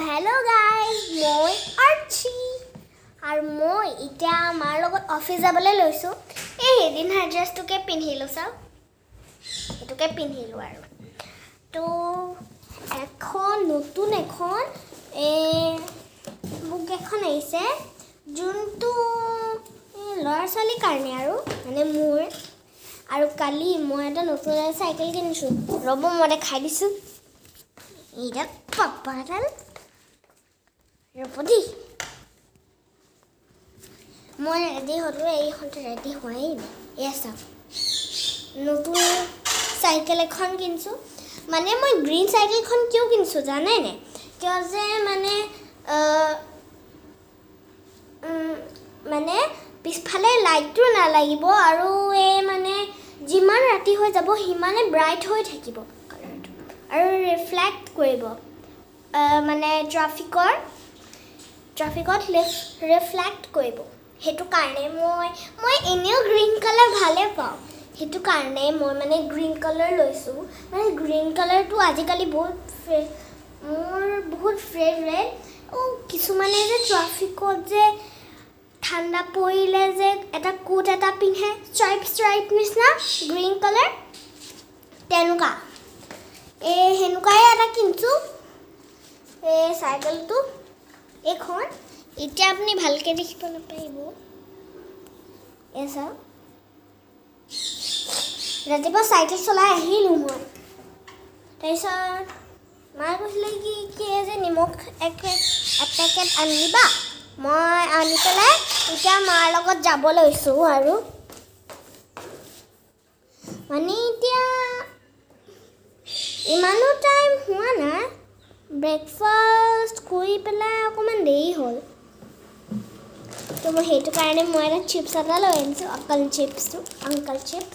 Hello guys, মই আৰ্চি আৰু মই এতিয়া মাৰ লগত অফিস যাবলৈ লৈছো এই এদিন ড্ৰেছটোকে পিন্ধিলো চাও এটোকে পিন্ধিলো আৰু তো এখন নতুন এখন বুক এখন আহিছে যোনটো লৰা ছোৱালী কাৰণে আৰু মানে মোৰ আৰু কালি মই এটা নতুন সাইকেল কিনিছো ৰব মই দেখাই দিছো ইডা পাপাডাল ৰবদি মই ৰেডি হলো এইখন ৰেডি হোৱাই এসা নতুন সাইকেল এখন কিনছো মানে মই গ্ৰীন সাইকেলখন কিয় কিনছো জানে নে কিয় যে মানে পিছফালে লাইটটো না লাগিব আৰু মানে যিমান ৰাতি হৈ যাব হিমানে ব্ৰাইট হৈ থাকিব কালাৰটো আৰু ৰিফ্লেক্ট কৰিব মানে ট্ৰাফিকত ৰিফ্লেক্ট কৰিব হেতু কাৰণে মই এনেও গ্ৰীন কালাৰ ভালে পাওঁ হেতু কাৰণে মই মানে গ্ৰীন কালাৰ লৈছো মানে গ্ৰীন কালাৰটো আজিকালি বহুত ফেভাৰিট কিছু মানে যে ট্ৰাফিকত যে ঠাণ্ডা পৰিলে যে এটা কোট এটা পিন্ধে ষ্ট্ৰাইপ নিচিনা গ্ৰীন কালাৰ তেনুকা হেনুকাই এটা কিনছো সাইকেলটো এখন এতিয়া আপনি ভালকে দেখিব নাপাইব এসা ৰাতিপুৱা সাইকেল চলাই আহিলো মই তাৰপিছত মায়ে কৈছিলে কি যে নিমখ এক পেকেট আনিবা মই আনি পেলাই এতিয়া মাৰ লগত যাব লৈছো আৰু মানে এতিয়া ইমানো টাইম হোৱা নাই ব্ৰেকফাষ্ট কৰি পেলাই অকমান দেৰি হ'ল তো মই হেতু কাৰণে মই এটা চিপছ এটা লৈ আনিছো আঙ্কেল চিপছ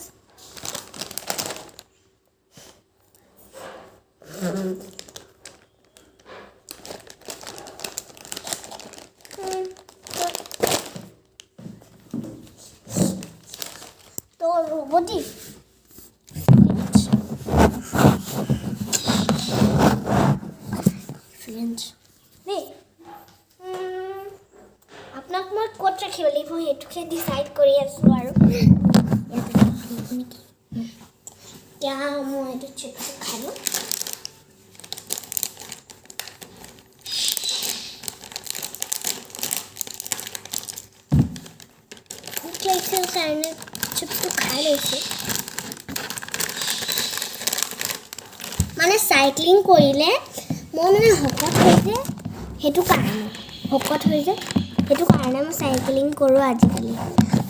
তো ৰবটি আপোনাক মই ক'ত ৰাখিব লাগিব হেতুকে ডিসাইড কৰি আছো আৰু এতিয়া মই এইটো চিপছ খালো চিপছটো খাই লৈছো মানে সাইক্লিং কৰিলে মই মানে শকত হৈ যে হেতু কাৰণে মই সাইক্লিং কৰো আজিকালি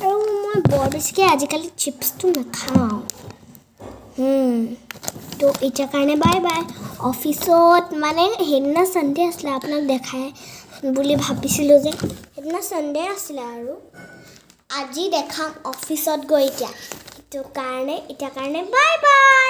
আৰু মই বৰ বেছিকে আজিকালি চিপছটো নাখাওঁ তো এটা কাৰণে বাই বাই অফিসত মানে হেদিনা সানডে আছিল আপোনাক দেখাই বুলি ভাবিছিলো যে হেদিনা সানডে আছিল আৰু আজি দেখাম অফিসত গৈ এতিয়া কাৰণে বাই বাই